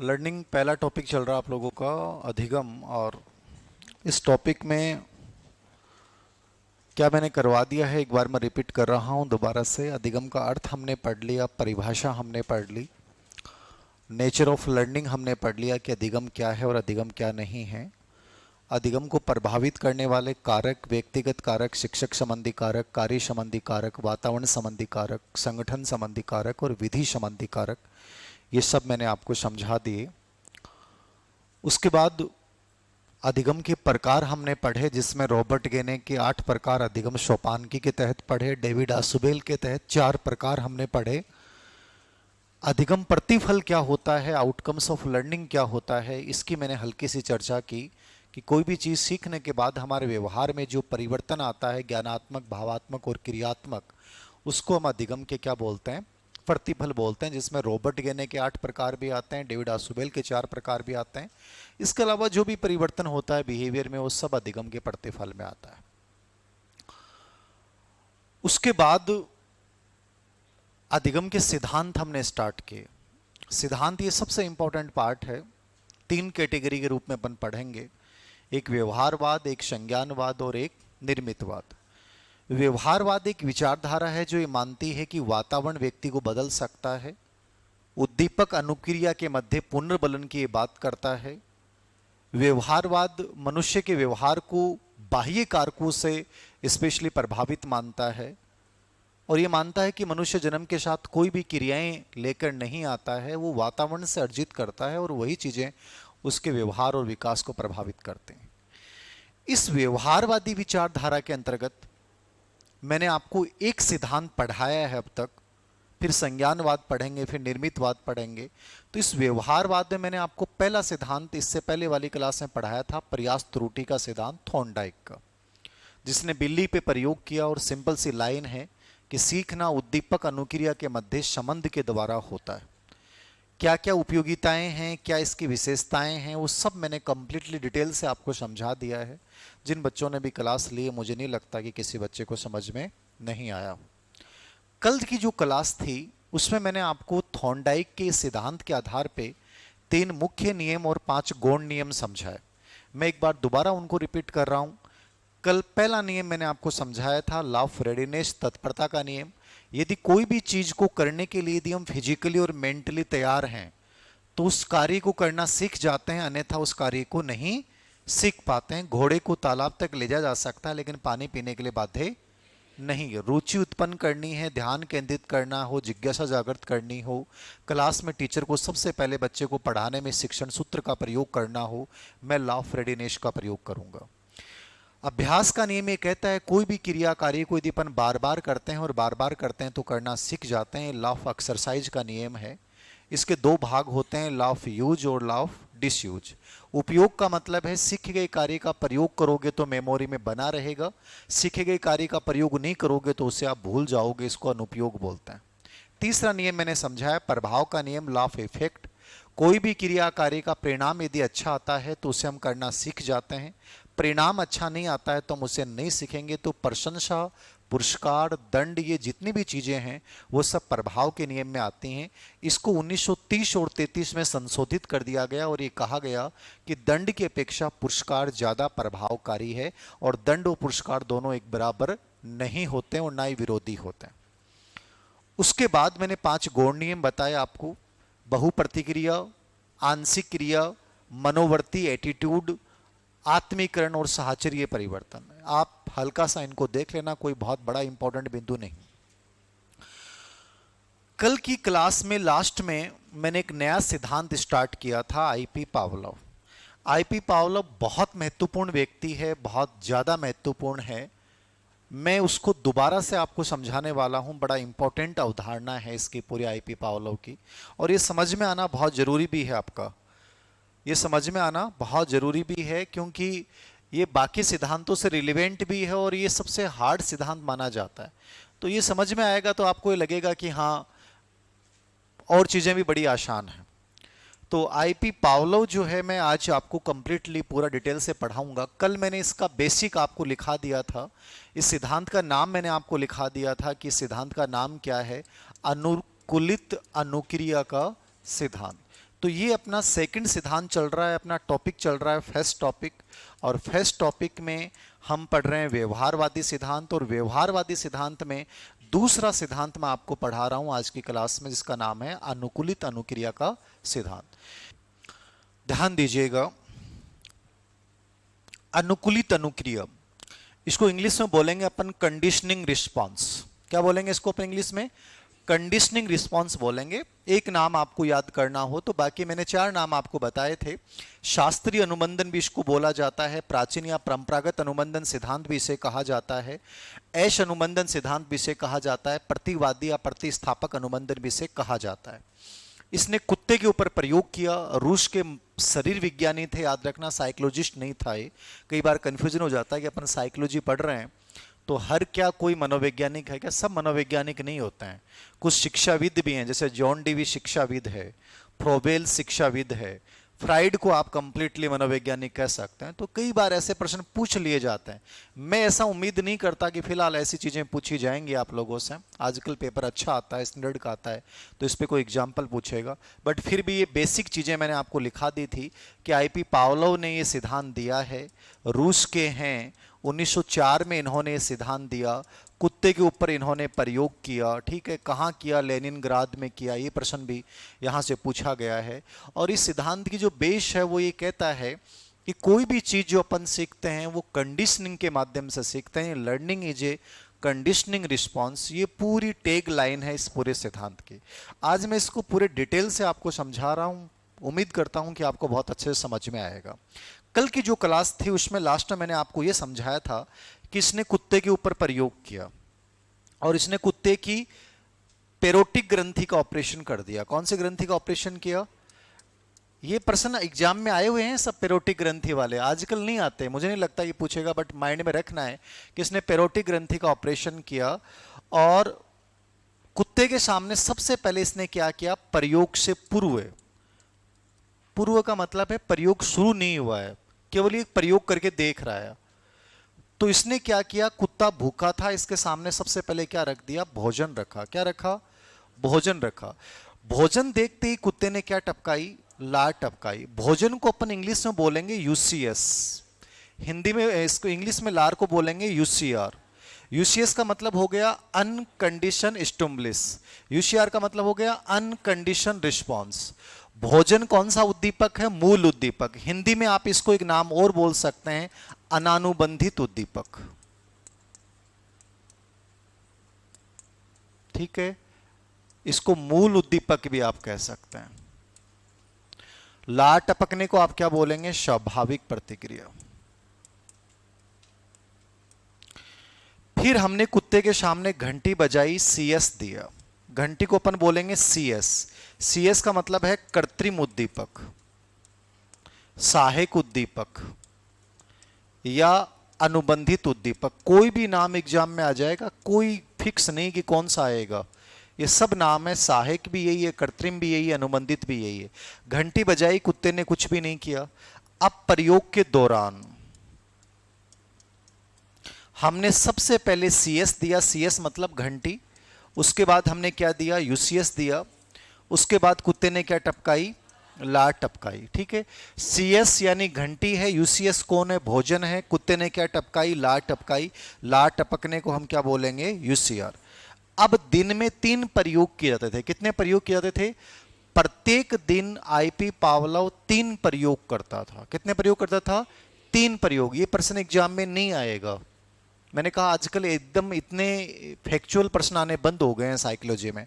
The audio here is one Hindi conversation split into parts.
लर्निंग पहला टॉपिक चल रहा आप लोगों का अधिगम। और इस टॉपिक में क्या मैंने करवा दिया है, एक बार मैं रिपीट कर रहा हूँ दोबारा से। अधिगम का अर्थ हमने पढ़ लिया, परिभाषा हमने पढ़ ली, नेचर ऑफ लर्निंग हमने पढ़ लिया कि अधिगम क्या है और अधिगम क्या नहीं है। अधिगम को प्रभावित करने वाले कारक, व्यक्तिगत कारक, शिक्षक संबंधी कारक, कार्य संबंधी कारक, वातावरण संबंधी कारक, संगठन संबंधी कारक और विधि संबंधी कारक, ये सब मैंने आपको समझा दिए। उसके बाद अधिगम के प्रकार हमने पढ़े, जिसमें रॉबर्ट गेने के 8 प्रकार अधिगम सोपानकी के तहत पढ़े, डेविड आसुबेल के तहत 4 प्रकार हमने पढ़े। अधिगम प्रतिफल क्या होता है, आउटकम्स ऑफ लर्निंग क्या होता है, इसकी मैंने हल्की सी चर्चा की कि कोई भी चीज़ सीखने के बाद हमारे व्यवहार में जो परिवर्तन आता है, ज्ञानात्मक, भावात्मक और क्रियात्मक, उसको हम अधिगम के क्या बोलते हैं, प्रतिफल बोलते हैं। जिसमें रॉबर्ट गेने के 8 प्रकार भी आते हैं, डेविड आसुबेल के 4 प्रकार भी आते हैं। इसके अलावा जो भी परिवर्तन होता है बिहेवियर में, वो सब अधिगम के प्रतिफल में आता है। उसके बाद अधिगम के सिद्धांत हमने स्टार्ट किए। सिद्धांत ये सबसे इंपॉर्टेंट पार्ट है। 3 कैटेगरी के रूप में अपन पढ़ेंगे, एक व्यवहारवाद, एक संज्ञानवाद और एक निर्मितवाद। व्यवहारवाद एक विचारधारा है जो ये मानती है कि वातावरण व्यक्ति को बदल सकता है। उद्दीपक अनुक्रिया के मध्य पुनर्बलन की ये बात करता है। व्यवहारवाद मनुष्य के व्यवहार को बाह्य कारकों से स्पेशली प्रभावित मानता है और ये मानता है कि मनुष्य जन्म के साथ कोई भी क्रियाएं लेकर नहीं आता है, वो वातावरण से अर्जित करता है और वही चीजें उसके व्यवहार और विकास को प्रभावित करते हैं। इस व्यवहारवादी विचारधारा के अंतर्गत मैंने आपको एक सिद्धांत पढ़ाया है अब तक, फिर संज्ञानवाद पढ़ेंगे, फिर निर्मितवाद पढ़ेंगे। तो इस व्यवहारवाद में मैंने आपको पहला सिद्धांत इससे पहले वाली क्लास में पढ़ाया था, प्रयास त्रुटि का सिद्धांत थॉर्नडाइक का, जिसने बिल्ली पे प्रयोग किया। और सिंपल सी लाइन है कि सीखना उद्दीपक अनुक्रिया के मध्य संबंध के द्वारा होता है। क्या क्या उपयोगिताएं हैं, क्या इसकी विशेषताएं हैं, वो सब मैंने कंप्लीटली डिटेल से आपको समझा दिया है। जिन बच्चों ने भी क्लास ली है, मुझे नहीं लगता कि किसी बच्चे को समझ में नहीं आया। कल की जो क्लास थी उसमें मैंने आपको थॉर्नडाइक के सिद्धांत के आधार पे 3 मुख्य नियम और 5 गौण नियम समझाए। मैं एक बार दोबारा उनको रिपीट कर रहा हूं। कल पहला नियम मैंने आपको समझाया था, लॉ ऑफ रेडीनेस, तत्परता का नियम। यदि कोई भी चीज को करने के लिए यदि हम फिजिकली और मेंटली तैयार हैं तो उस कार्य को करना सीख जाते हैं, अन्यथा उस कार्य को नहीं सीख पाते हैं। घोड़े को तालाब तक ले जा सकता है लेकिन पानी पीने के लिए बाध्य नहीं। रुचि उत्पन्न करनी है, ध्यान केंद्रित करना हो, जिज्ञासा जागृत करनी हो, क्लास में टीचर को सबसे पहले बच्चे को पढ़ाने में शिक्षण सूत्र का प्रयोग करना हो, मैं लॉ ऑफ रेडीनेस का प्रयोग करूंगा। अभ्यास का नियम ये कहता है कोई भी क्रिया कार्य को यदि अपन बार बार करते हैं और बार बार करते हैं तो करना सीख जाते हैं। लॉ ऑफ एक्सरसाइज का नियम है। इसके 2 भाग होते हैं, लॉ ऑफ यूज और लॉ ऑफ डिसयूज। उपयोग का मतलब है सीखे गए कार्य का प्रयोग करोगे तो मेमोरी में बना रहेगा, सीखे गए कार्य का प्रयोग नहीं करोगे तो उसे आप भूल जाओगे, इसको अनुपयोग बोलते हैं। तीसरा नियम मैंने समझाया, प्रभाव का नियम, लॉ ऑफ इफेक्ट। कोई भी क्रिया कार्य का परिणाम यदि अच्छा आता है तो उसे हम करना सीख जाते हैं, परिणाम अच्छा नहीं आता है तो हम उसे नहीं सीखेंगे। तो प्रशंसा, पुरस्कार, दंड, ये जितनी भी चीजें हैं वो सब प्रभाव के नियम में आती हैं। इसको 1930 और 33 में संशोधित कर दिया गया और ये कहा गया कि दंड की अपेक्षा पुरस्कार ज्यादा प्रभावकारी है और दंड और पुरस्कार दोनों एक बराबर नहीं होते और ना ही विरोधी होते हैं। उसके बाद मैंने 5 गौण नियम बताए आपको, बहुप्रतिक्रिया, आंशिक क्रिया, मनोवर्ती एटीट्यूड, आत्मीकरण और साहचर्य परिवर्तन। आप हल्का सा इनको देख लेना, कोई बहुत बड़ा इंपॉर्टेंट बिंदु नहीं। कल की क्लास में लास्ट में मैंने एक नया सिद्धांत स्टार्ट किया था, आईपी पावलोव। आईपी पावलोव बहुत महत्वपूर्ण व्यक्ति है, बहुत ज्यादा महत्वपूर्ण है। मैं उसको दोबारा से आपको समझाने वाला हूं। बड़ा इंपॉर्टेंट अवधारणा है इसकी पूरी आईपी पावलोव की, और ये समझ में आना बहुत जरूरी भी है। आपका ये समझ में आना बहुत जरूरी भी है क्योंकि ये बाकी सिद्धांतों से रिलेवेंट भी है और ये सबसे हार्ड सिद्धांत माना जाता है। तो ये समझ में आएगा तो आपको ये लगेगा कि हाँ, और चीजें भी बड़ी आसान हैं। तो आईपी पावलोव जो है मैं आज आपको कंप्लीटली पूरा डिटेल से पढ़ाऊंगा। कल मैंने इसका बेसिक आपको लिखा दिया था, इस सिद्धांत का नाम मैंने आपको लिखा दिया था कि सिद्धांत का नाम क्या है, अनुकूलित अनुक्रिया का सिद्धांत। तो ये अपना सेकंड सिद्धांत चल रहा है, अपना टॉपिक चल रहा है फर्स्ट टॉपिक, और फर्स्ट टॉपिक में हम पढ़ रहे हैं व्यवहारवादी सिद्धांत, और व्यवहारवादी सिद्धांत में दूसरा सिद्धांत मैं आपको पढ़ा रहा हूं आज की क्लास में, जिसका नाम है अनुकूलित अनुक्रिया का सिद्धांत। ध्यान दीजिएगा, अनुकूलित अनुक्रिया, इसको इंग्लिश में बोलेंगे अपन कंडीशनिंग रिस्पॉन्स। क्या बोलेंगे इसको अपन इंग्लिश में? कंडीशनिंग रिस्पॉन्स बोलेंगे। एक नाम आपको याद करना हो तो, बाकी मैंने 4 नाम आपको बताए थे। शास्त्रीय अनुबंधन भी इसको बोला जाता है, प्राचीन या परंपरागत अनुबंधन सिद्धांत भी इसे कहा जाता है, ऐश अनुबंधन सिद्धांत भी इसे कहा जाता है, प्रतिवादी या प्रतिस्थापक अनुबंधन भी इसे कहा जाता है। इसने कुत्ते के ऊपर प्रयोग किया। रूस के शरीर विज्ञानी थे, याद रखना, साइकोलॉजिस्ट नहीं था ये। कई बार कंफ्यूजन हो जाता है कि अपन साइकोलॉजी पढ़ रहे हैं तो हर क्या कोई मनोवैज्ञानिक है क्या? सब मनोवैज्ञानिक नहीं होते हैं, कुछ शिक्षाविद भी हैं, जैसे जॉन डीवी शिक्षाविद है, फ्रोबेल शिक्षाविद है, फ्राइड को आप कंप्लीटली मनोवैज्ञानिक कह सकते हैं। तो कई बार ऐसे प्रश्न पूछ लिए जाते हैं। मैं ऐसा उम्मीद नहीं करता कि फिलहाल ऐसी चीज़ें पूछी जाएंगी आप लोगों से। आजकल पेपर अच्छा आता है, स्टैंडर्ड का आता है, तो इस पर कोई एग्जाम्पल पूछेगा, बट फिर भी ये बेसिक चीज़ें मैंने आपको लिखा दी थी कि आईपी पावलोव ने ये सिद्धांत दिया है, रूस के हैं, 1904 में इन्होंने सिद्धांत दिया, कुत्ते के ऊपर इन्होंने प्रयोग किया। ठीक है, कहाँ किया? लेनिनग्राद में किया। ये प्रश्न भी यहाँ से पूछा गया है। और इस सिद्धांत की जो बेस है वो ये कहता है कि कोई भी चीज़ जो अपन सीखते हैं वो कंडीशनिंग के माध्यम से सीखते हैं। Learning is a conditioning response, ये पूरी टैग लाइन है इस पूरे सिद्धांत की। आज मैं इसको पूरे डिटेल से आपको समझा रहा हूँ, उम्मीद करता हूँ कि आपको बहुत अच्छे से समझ में आएगा। कल की जो क्लास थी उसमें लास्ट में मैंने आपको ये समझाया था कि इसने कुत्ते के ऊपर प्रयोग किया और इसने कुत्ते की पेरोटिक ग्रंथि का ऑपरेशन कर दिया। कौन सी ग्रंथि का ऑपरेशन किया? ये प्रश्न एग्जाम में आए हुए हैं सब, पेरोटिक ग्रंथि वाले। आजकल नहीं आते, मुझे नहीं लगता ये पूछेगा, बट माइंड में रखना है कि इसने पेरोटिक ग्रंथि का ऑपरेशन किया। और कुत्ते के सामने सबसे पहले इसने क्या किया? प्रयोग से पूर्व, पूर्व का मतलब है प्रयोग शुरू नहीं हुआ है, केवल एक प्रयोग करके देख रहा है। तो इसने क्या किया? कुत्ता भूखा था, इसके सामने सबसे पहले क्या रख दिया? भोजन रखा। क्या रखा? भोजन रखा। भोजन देखते ही कुत्ते ने क्या टपकाई? लार टपकाई। भोजन को अपन इंग्लिश में बोलेंगे यूसीएस, हिंदी में इसको इंग्लिश में लार को बोलेंगे यूसीआर। यूसीएस का मतलब हो गया अनकंडीशन स्टिमुलस, यूसीआर का मतलब हो गया अनकंडीशन रिस्पॉन्स। भोजन कौन सा उद्दीपक है? मूल उद्दीपक। हिंदी में आप इसको एक नाम और बोल सकते हैं, अनानुबंधित उद्दीपक। ठीक है, इसको मूल उद्दीपक भी आप कह सकते हैं। लार टपकने को आप क्या बोलेंगे? स्वाभाविक प्रतिक्रिया। फिर हमने कुत्ते के सामने घंटी बजाई, सीएस दिया। घंटी को अपन बोलेंगे सीएस। सीएस का मतलब है कृत्रिम उद्दीपक, सहायक उद्दीपक या अनुबंधित उद्दीपक। कोई भी नाम एग्जाम में आ जाएगा, कोई फिक्स नहीं कि कौन सा आएगा, ये सब नाम है। सहायक भी यही है, कृत्रिम भी यही है, अनुबंधित भी यही है। घंटी बजाई, कुत्ते ने कुछ भी नहीं किया। अब प्रयोग के दौरान हमने सबसे पहले सीएस दिया, सीएस मतलब घंटी। उसके बाद हमने क्या दिया? यूसीएस दिया। उसके बाद कुत्ते ने क्या टपकाई? लार टपकाई। ठीक है, सीएस यानी घंटी है, यूसीएस कौन है? भोजन है। कुत्ते ने क्या टपकाई? लार टपकाई। लार टपकने को हम क्या बोलेंगे? यूसीआर। अब दिन में 3 प्रयोग किए जाते थे। कितने प्रयोग किए जाते थे? प्रत्येक दिन आईपी पावलोव 3 प्रयोग करता था। कितने प्रयोग करता था? 3 प्रयोग। ये प्रश्न एग्जाम में नहीं आएगा। मैंने कहा आजकल एकदम इतने फैक्चुअल प्रश्न आने बंद हो गए हैं साइकोलॉजी में।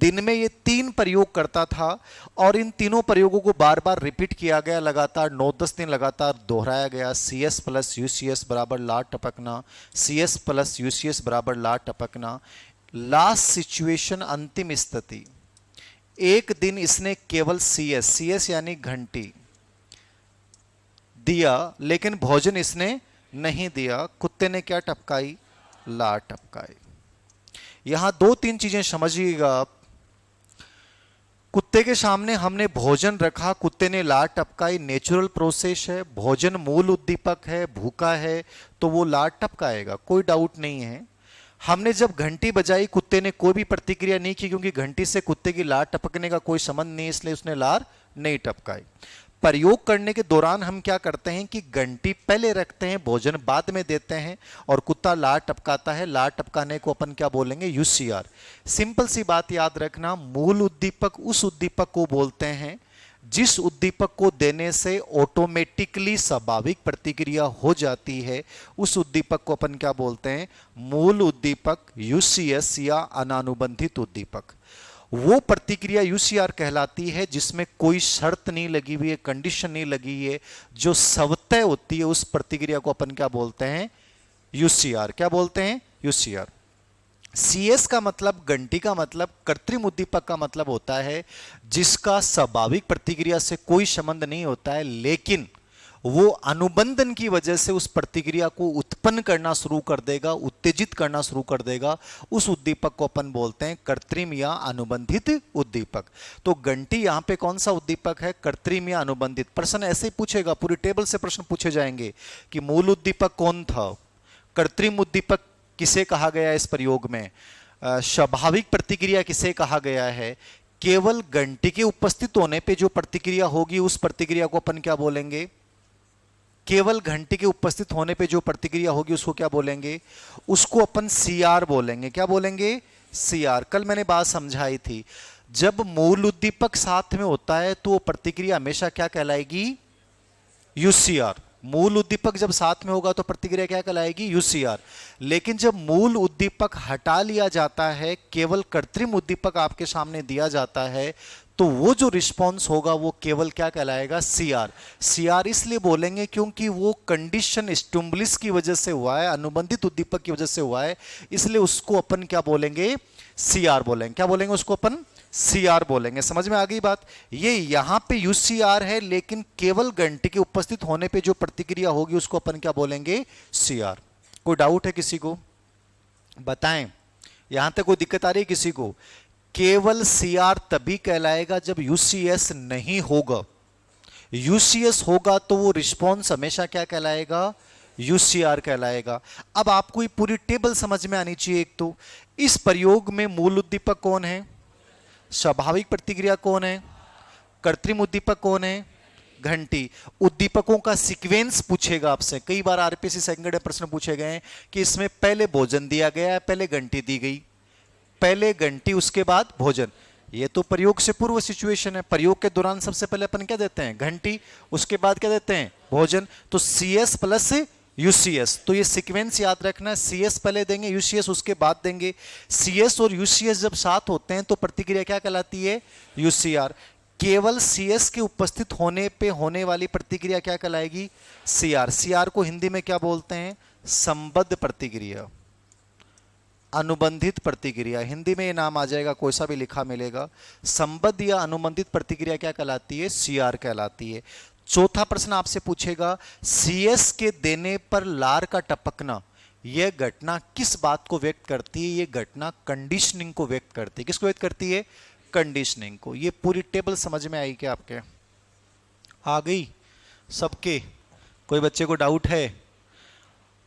दिन में ये 3 प्रयोग करता था और इन तीनों प्रयोगों को बार बार रिपीट किया गया, लगातार 9-10 दिन लगातार दोहराया गया। सीएस प्लस यूसीएस बराबर लार टपकना, सीएस प्लस यूसीएस बराबर लार टपकना। लास्ट सिचुएशन, अंतिम स्थिति, एक दिन इसने केवल सीएस, सीएस यानी घंटी दिया, लेकिन भोजन इसने नहीं दिया। कुत्ते ने क्या टपकाई? लार टपकाई। यहां 2-3 चीजें समझिएगा आप। कुत्ते के सामने हमने भोजन रखा, कुत्ते ने लार टपकाई, नेचुरल प्रोसेस है। भोजन मूल उद्दीपक है, भूखा है तो वो लार टपकाएगा, कोई डाउट नहीं है। हमने जब घंटी बजाई, कुत्ते ने कोई भी प्रतिक्रिया नहीं की, क्योंकि घंटी से कुत्ते की लार टपकने का कोई संबंध नहीं, इसलिए उसने लार नहीं टपकाई। प्रयोग करने के दौरान हम क्या करते हैं कि घंटी पहले रखते हैं, भोजन बाद में देते हैं, और कुत्ता लार टपकाता है। लार टपकाने को अपन क्या बोलेंगे? यूसीआर। सिंपल सी बात याद रखना, मूल उद्दीपक उस उद्दीपक को बोलते हैं जिस उद्दीपक को देने से ऑटोमेटिकली स्वाभाविक प्रतिक्रिया हो जाती है। उस उद्दीपक को अपन क्या बोलते हैं? मूल उद्दीपक, यूसीएस या अनानुबंधित उद्दीपक। वो प्रतिक्रिया यूसीआर कहलाती है जिसमें कोई शर्त नहीं लगी हुई है, कंडीशन नहीं लगी है, जो स्वतः होती है। उस प्रतिक्रिया को अपन क्या बोलते हैं? यूसीआर। क्या बोलते हैं? यूसीआर। सीएस का मतलब, घंटी का मतलब, कृत्रिम उद्दीपक का मतलब होता है जिसका स्वाभाविक प्रतिक्रिया से कोई संबंध नहीं होता है, लेकिन वो अनुबंधन की वजह से उस प्रतिक्रिया को उत्पन्न करना शुरू कर देगा, उत्तेजित करना शुरू कर देगा। उस उद्दीपक को अपन बोलते हैं कृत्रिम या अनुबंधित उद्दीपक। तो घंटी यहां पे कौन सा उद्दीपक है? कृत्रिम या अनुबंधित। प्रश्न ऐसे ही पूछेगा, पूरी टेबल से प्रश्न पूछे जाएंगे कि मूल उद्दीपक कौन था, कृत्रिम उद्दीपक किसे कहा गया इस प्रयोग में, स्वाभाविक प्रतिक्रिया किसे कहा गया है। केवल घंटी के उपस्थित होने पे जो प्रतिक्रिया होगी उस प्रतिक्रिया को अपन क्या बोलेंगे? केवल घंटी के उपस्थित होने पे जो प्रतिक्रिया होगी उसको क्या बोलेंगे? उसको अपन सीआर बोलेंगे। क्या बोलेंगे? सीआर। कल मैंने बात समझाई थी, जब मूल उद्दीपक साथ में होता है तो वो प्रतिक्रिया हमेशा क्या कहलाएगी? यूसीआर। मूल उद्दीपक जब साथ में होगा तो प्रतिक्रिया क्या कहलाएगी? यूसीआर। लेकिन जब मूल उद्दीपक हटा लिया जाता है, केवल कृत्रिम उद्दीपक आपके सामने दिया जाता है, तो वो जो रिस्पॉन्स होगा वो केवल क्या कहलाएगा? सीआर। सीआर इसलिए बोलेंगे क्योंकि वो कंडीशन स्टिमुलस की वजह से हुआ है, अनुबंधित उद्दीपक की वजह से हुआ है, इसलिए उसको अपन क्या बोलेंगे? सीआर बोलेंगे। क्या बोलेंगे? उसको अपन सीआर बोलेंगे। समझ में आ गई बात? ये यहां पे यूसीआर है, लेकिन केवल घंटी के उपस्थित होने पे जो प्रतिक्रिया होगी उसको अपन क्या बोलेंगे? सीआर। कोई डाउट है किसी को? बताएं, यहां तक कोई दिक्कत आ रही है किसी को? केवल सीआर तभी कहलाएगा जब यूसीएस नहीं होगा। यूसीएस होगा तो वो रिस्पॉन्स हमेशा क्या कहलाएगा? यूसीआर कहलाएगा। अब आपको ये पूरी टेबल समझ में आनी चाहिए। एक तो इस प्रयोग में मूल उद्दीपक कौन है? स्वाभाविक प्रतिक्रिया कौन है? कृत्रिम उद्दीपक कौन है? घंटी। उद्दीपकों का सीक्वेंस पूछेगा आपसे। कई बार आरपीएससी सेकंड प्रश्न पूछे गए कि इसमें पहले भोजन दिया गया है, पहले घंटी दी गई, पहले घंटी उसके बाद भोजन। ये तो प्रयोग से पूर्व सिचुएशन है। प्रयोग के दौरान सबसे पहले अपन क्या देते हैं? घंटी, उसके बाद क्या देते हैं? भोजन। तो सीएस प्लस यूसीएस, तो ये सीक्वेंस याद रखना, सीएस पहले देंगे, यूसीएस उसके बाद देंगे। सीएस और यूसीएस जब साथ होते हैं तो प्रतिक्रिया क्या कहलाती है? यूसीआर। केवल सीएस के उपस्थित होने पे होने वाली प्रतिक्रिया क्या कहलाएगी? सीआर। सीआर को हिंदी में क्या बोलते हैं? संबद्ध प्रतिक्रिया, अनुबंधित प्रतिक्रिया। हिंदी में ये नाम आ जाएगा, कोई सा भी लिखा मिलेगा। संबद्ध या अनुबंधित प्रतिक्रिया क्या कहलाती है? सीआर कहलाती है। चौथा प्रश्न आपसे पूछेगा, सीएस के देने पर लार का टपकना, यह घटना किस बात को व्यक्त करती है? यह घटना कंडीशनिंग को व्यक्त करती है। किसको व्यक्त करती है? कंडीशनिंग को। ये पूरी टेबल समझ में आई क्या आपके? आ गई सबके? कोई बच्चे को डाउट है?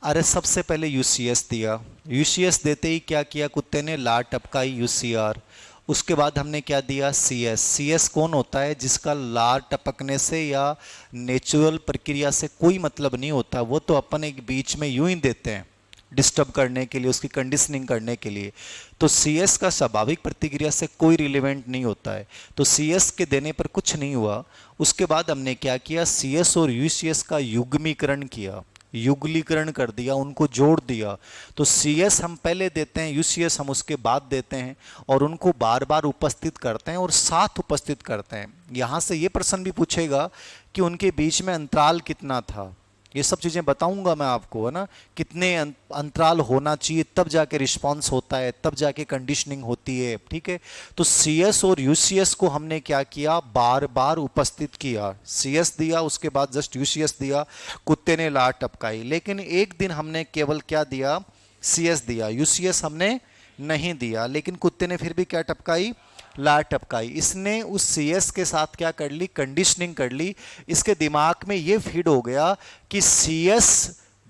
अरे सबसे पहले यूसीएस दिया, यूसीएस देते ही क्या किया? कुत्ते ने लार टपकाई, यूसीआर। उसके बाद हमने क्या दिया? सीएस। सीएस कौन होता है? जिसका लार टपकने से या नेचुरल प्रक्रिया से कोई मतलब नहीं होता, वो तो अपन एक बीच में यूं ही देते हैं डिस्टर्ब करने के लिए, उसकी कंडीशनिंग करने के लिए। तो सीएस का स्वाभाविक प्रतिक्रिया से कोई रिलेवेंट नहीं होता है, तो सीएस के देने पर कुछ नहीं हुआ। उसके बाद हमने क्या किया? सीएस और यूसीएस का युग्मीकरण किया, युगलीकरण कर दिया, उनको जोड़ दिया। तो सीएस हम पहले देते हैं, यूसीएस हम उसके बाद देते हैं, और उनको बार बार उपस्थित करते हैं और साथ उपस्थित करते हैं। यहां से ये प्रश्न भी पूछेगा कि उनके बीच में अंतराल कितना था। ये सब चीजें बताऊंगा मैं आपको, है ना, कितने अंतराल होना चाहिए, तब जाके रिस्पांस होता है, तब जाके कंडीशनिंग होती है। ठीक है, तो सीएस और यूसीएस को हमने क्या किया? बार बार उपस्थित किया। सीएस दिया, उसके बाद जस्ट यूसीएस दिया, कुत्ते ने लार टपकाई। लेकिन एक दिन हमने केवल क्या दिया? सीएस दिया, यूसीएस हमने नहीं दिया, लेकिन कुत्ते ने फिर भी क्या टपकाई? लार टपकाई। इसने उस सीएस के साथ क्या कर ली? कंडीशनिंग कर ली। इसके दिमाग में ये फीड हो गया कि सीएस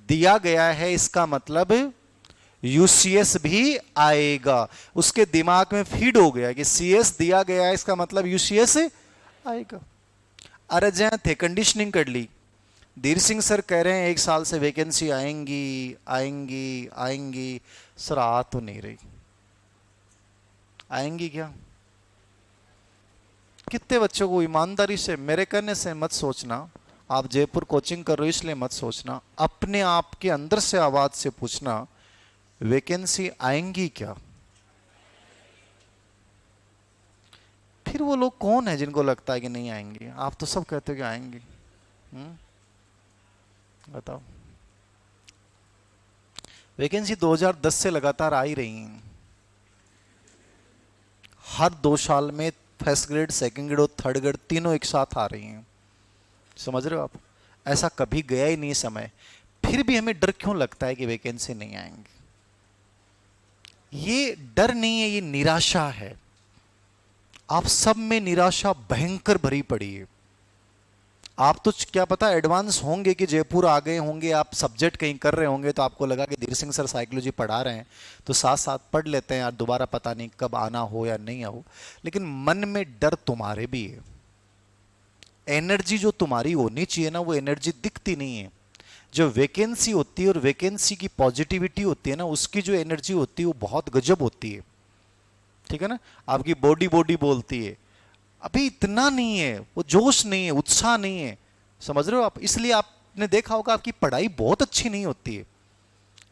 दिया गया है, इसका मतलब यूसीएस भी आएगा। उसके दिमाग में फीड हो गया कि सीएस दिया गया है, इसका मतलब यूसीएस आएगा। अरे जय थे कंडीशनिंग कर ली। धीर सिंह सर कह रहे हैं 1 साल से वैकेंसी आएंगी आएंगी आएंगी। सर आ तो नहीं रही। आएंगी क्या? कितने बच्चों को, ईमानदारी से मेरे कहने से मत सोचना, आप जयपुर कोचिंग कर रहे हो इसलिए मत सोचना, अपने आप के अंदर से आवाज से पूछना वैकेंसी आएंगी क्या? फिर वो लोग कौन है जिनको लगता है कि नहीं आएंगी? आप तो सब कहते हो कि आएंगी। बताओ। वैकेंसी 2010 से लगातार आ ही रही हैं। हर 2 साल में फर्स्ट ग्रेड, सेकंड ग्रेड और थर्ड ग्रेड तीनों एक साथ आ रही हैं। समझ रहे हो आप? ऐसा कभी गया ही नहीं समय। फिर भी हमें डर क्यों लगता है कि वैकेंसी नहीं आएंगी? ये डर नहीं है, ये निराशा है। आप सब में निराशा भयंकर भरी पड़ी है। आप तो क्या पता एडवांस होंगे कि जयपुर आ गए होंगे, आप सब्जेक्ट कहीं कर रहे होंगे तो आपको लगा कि धीर सिंह सर साइकोलॉजी पढ़ा रहे हैं तो साथ साथ पढ़ लेते हैं यार, दोबारा पता नहीं कब आना हो या नहीं हो। लेकिन मन में डर तुम्हारे भी है। एनर्जी जो तुम्हारी होनी चाहिए ना, वो एनर्जी दिखती नहीं है। जो वैकेंसी होती है और वैकेंसी की पॉजिटिविटी होती है ना, उसकी जो एनर्जी होती है वो बहुत गजब होती है। ठीक है ना? आपकी बॉडी बॉडी बोलती है, अभी इतना नहीं है, वो जोश नहीं है, उत्साह नहीं है। समझ रहे हो आप? इसलिए आपने देखा होगा आपकी पढ़ाई बहुत अच्छी नहीं होती है,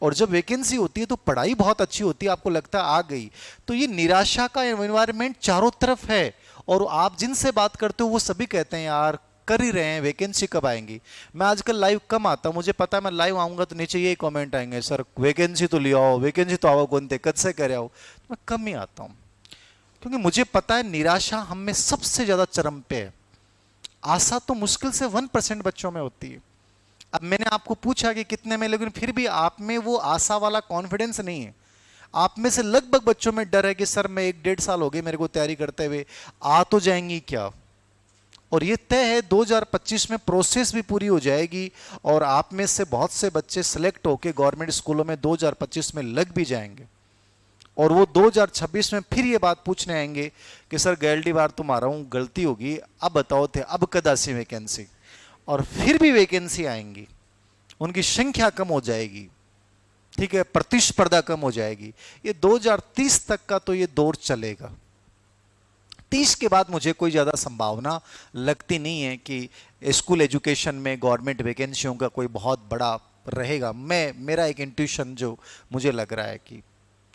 और जब वैकेंसी होती है तो पढ़ाई बहुत अच्छी होती है, आपको लगता है आ गई। तो ये निराशा का एनवायरनमेंट चारों तरफ है, और आप जिनसे बात करते हो वो सभी कहते हैं यार कर ही रहे हैं, वैकेंसी कब आएंगी। मैं आजकल लाइव कम आता हूं, मुझे पता है मैं लाइव आऊंगा तो नीचे यही कमेंट आएंगे, सर वैकेंसी तो ले आओ, वैकेंसी तो आओ, कौन थे कद से करे आओ। तो मैं कम ही आता हूं, क्योंकि मुझे पता है निराशा हम में सबसे ज्यादा चरम पे है। आशा तो मुश्किल से 1% बच्चों में होती है। अब मैंने आपको पूछा कि कितने में, लेकिन फिर भी आप में वो आशा वाला कॉन्फिडेंस नहीं है। आप में से लगभग बच्चों में डर है कि सर मैं 1-1.5 साल हो गए मेरे को तैयारी करते हुए, आ तो जाएंगी क्या? और ये तय है 2025 में प्रोसेस भी पूरी हो जाएगी, और आप में से बहुत से बच्चे सिलेक्ट होकर गवर्नमेंट स्कूलों में 2025 में लग भी जाएंगे। और वो 2026 में फिर ये बात पूछने आएंगे कि सर गैलडी बार तुम्हारा हूं, गलती होगी, अब बताओ थे अब कदासी वैकेंसी। और फिर भी वैकेंसी आएंगी, उनकी संख्या कम हो जाएगी। ठीक है, प्रतिस्पर्धा कम हो जाएगी। ये 2030 तक का तो ये दौर चलेगा। 30 के बाद मुझे कोई ज़्यादा संभावना लगती नहीं है कि स्कूल एजुकेशन में गवर्नमेंट वैकेंसियों का कोई बहुत बड़ा रहेगा। मेरा एक इंट्यूशन जो मुझे लग रहा है कि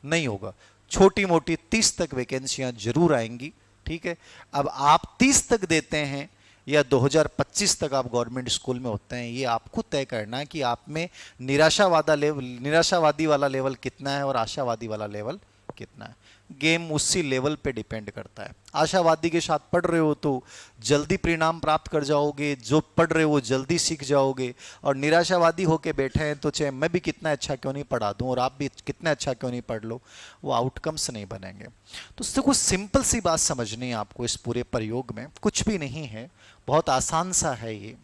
नहीं होगा। छोटी मोटी 30 तक वैकेंसियां जरूर आएंगी। ठीक है, अब आप 30 तक देते हैं या 2025 तक आप गवर्नमेंट स्कूल में होते हैं, ये आपको तय करना है कि आप में निराशावादी वाला लेवल कितना है और आशावादी वाला लेवल कितना है। गेम उसी लेवल पे डिपेंड करता है। आशावादी के साथ पढ़ रहे हो तो जल्दी परिणाम प्राप्त कर जाओगे, जो पढ़ रहे हो जल्दी सीख जाओगे। और निराशावादी होके बैठे हैं तो चाहे मैं भी कितना अच्छा क्यों नहीं पढ़ा दूं और आप भी कितना अच्छा क्यों नहीं पढ़ लो, वो आउटकम्स नहीं बनेंगे। तो इससे कुछ सिंपल सी बात समझनी है आपको इस पूरे प्रयोग में, कुछ भी नहीं है, बहुत आसान सा है ये।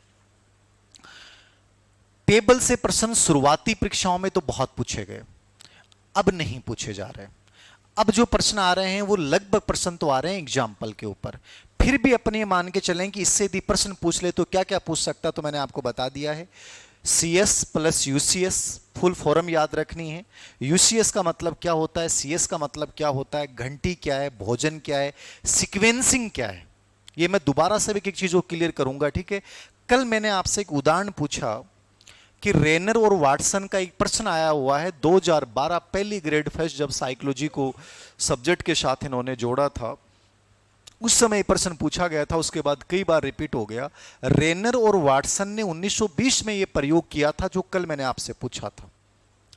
टेबल से प्रश्न शुरुआती परीक्षाओं में तो बहुत पूछे गए, अब नहीं पूछे जा रहे। अब जो प्रश्न आ रहे हैं वो लगभग प्रश्न तो आ रहे हैं एग्जाम्पल के ऊपर। फिर भी अपने मान के चलें कि इससे यदि प्रश्न पूछ ले तो क्या क्या पूछ सकता, तो मैंने आपको बता दिया है। CS plus UCS full form याद रखनी है। UCS का मतलब क्या होता है, CS का मतलब क्या होता है, घंटी क्या है, भोजन क्या है, सीक्वेंसिंग क्या है, ये मैं दोबारा से भी एक चीज को क्लियर करूंगा। ठीक है, कल मैंने आपसे एक उदाहरण पूछा कि रेनर और वाटसन का एक प्रश्न आया हुआ है 2012 पहली ग्रेड फर्स्ट, जब साइकोलॉजी को सब्जेक्ट के साथ इन्होंने जोड़ा था उस समय प्रश्न पूछा गया था, उसके बाद कई बार रिपीट हो गया। रेनर और वाटसन ने 1920 में यह प्रयोग किया था जो कल मैंने आपसे पूछा था।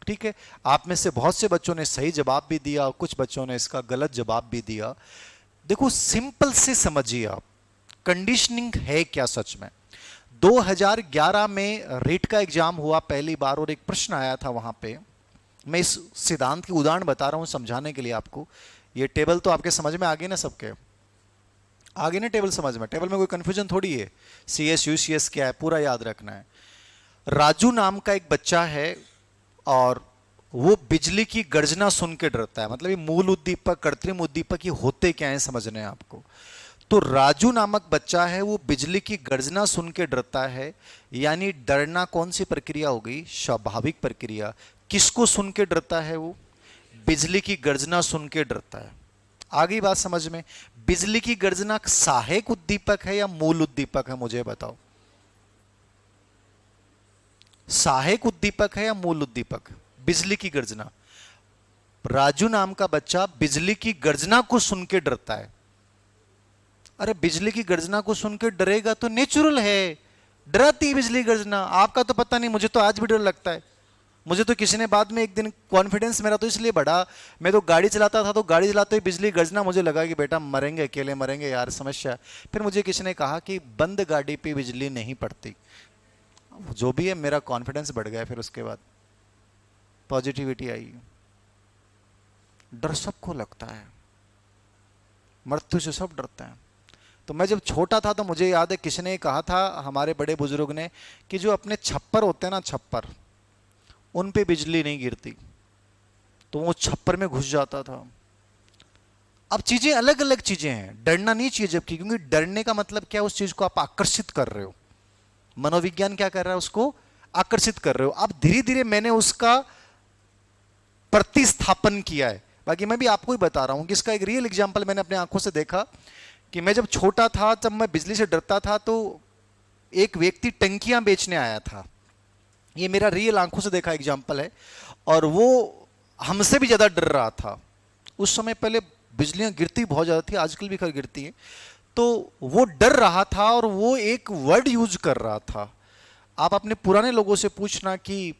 ठीक है, आप में से बहुत से बच्चों ने सही जवाब भी दिया और कुछ बच्चों ने इसका गलत जवाब भी दिया। देखो सिंपल से समझिए आप, कंडीशनिंग है क्या सच में। 2011 में रीट का एग्जाम हुआ पहली बार और एक प्रश्न आया था वहां पे। मैं इस सिद्धांत की उदाहरण बता रहा हूं समझाने के लिए आपको। ये टेबल तो आपके समझ में आ गई ना, सबके आ गई ना टेबल समझ में। टेबल में कोई कंफ्यूजन थोड़ी है। CS UCS क्या है पूरा याद रखना है। राजू नाम का एक बच्चा है और वो बिजली की गर्जना सुन के डरता है। मतलब ये मूल उद्दीपक कृत्रिम उद्दीपक ये होते क्या है समझने हैं आपको। तो राजू नामक बच्चा है, वो बिजली की गर्जना सुन के डरता है। यानी डरना कौन सी प्रक्रिया हो गई? स्वाभाविक प्रक्रिया। किसको सुन के डरता है वो? बिजली की गर्जना सुन के डरता है। आगे बात समझ में? बिजली की गर्जना सहायक उद्दीपक है या मूल उद्दीपक है? मुझे बताओ, सहायक उद्दीपक है या मूल उद्दीपक? बिजली की गर्जना। राजू नाम का बच्चा बिजली की गर्जना को सुन के डरता है। अरे बिजली की गर्जना को सुन के डरेगा तो नेचुरल है, डराती बिजली गर्जना। आपका तो पता नहीं, मुझे तो आज भी डर लगता है। मुझे तो किसी ने बाद में एक दिन, कॉन्फिडेंस मेरा तो इसलिए बढ़ा, मैं तो गाड़ी चलाता था, तो गाड़ी चलाते हुए बिजली गर्जना मुझे लगा कि बेटा मरेंगे, अकेले मरेंगे यार, समस्या। फिर मुझे किसी ने कहा कि बंद गाड़ी पे बिजली नहीं पड़ती। जो भी है, मेरा कॉन्फिडेंस बढ़ गया। फिर उसके बाद पॉजिटिविटी आई। डर सबको लगता है, मृत्यु से सब डरते हैं। तो मैं जब छोटा था तो मुझे याद है किसी ने कहा था, हमारे बड़े बुजुर्ग ने, कि जो अपने छप्पर होते हैं ना, छप्पर, उन पे बिजली नहीं गिरती, तो वो छप्पर में घुस जाता था। अब चीजें अलग अलग चीजें हैं, डरना नहीं चाहिए जबकि, क्योंकि डरने का मतलब क्या है? उस चीज को आप आकर्षित कर रहे हो। मनोविज्ञान क्या कर रहा है? उसको आकर्षित कर रहे हो। अब धीरे धीरे मैंने उसका प्रतिस्थापन किया है। बाकी मैं भी आपको ही बता रहा हूं कि इसका एक रियल एग्जांपल मैंने अपने आंखों से देखा कि मैं जब छोटा था, जब मैं बिजली से डरता था, तो एक व्यक्ति टंकियां बेचने आया था। ये मेरा रियल आंखों से देखा एग्जांपल है। और वो हमसे भी ज्यादा डर रहा था। उस समय पहले बिजलियां गिरती बहुत ज्यादा थी, आजकल भी खैर गिरती है। तो वो डर रहा था और वो एक वर्ड यूज कर रहा था। आप अपने पुराने लोगों से पूछना कि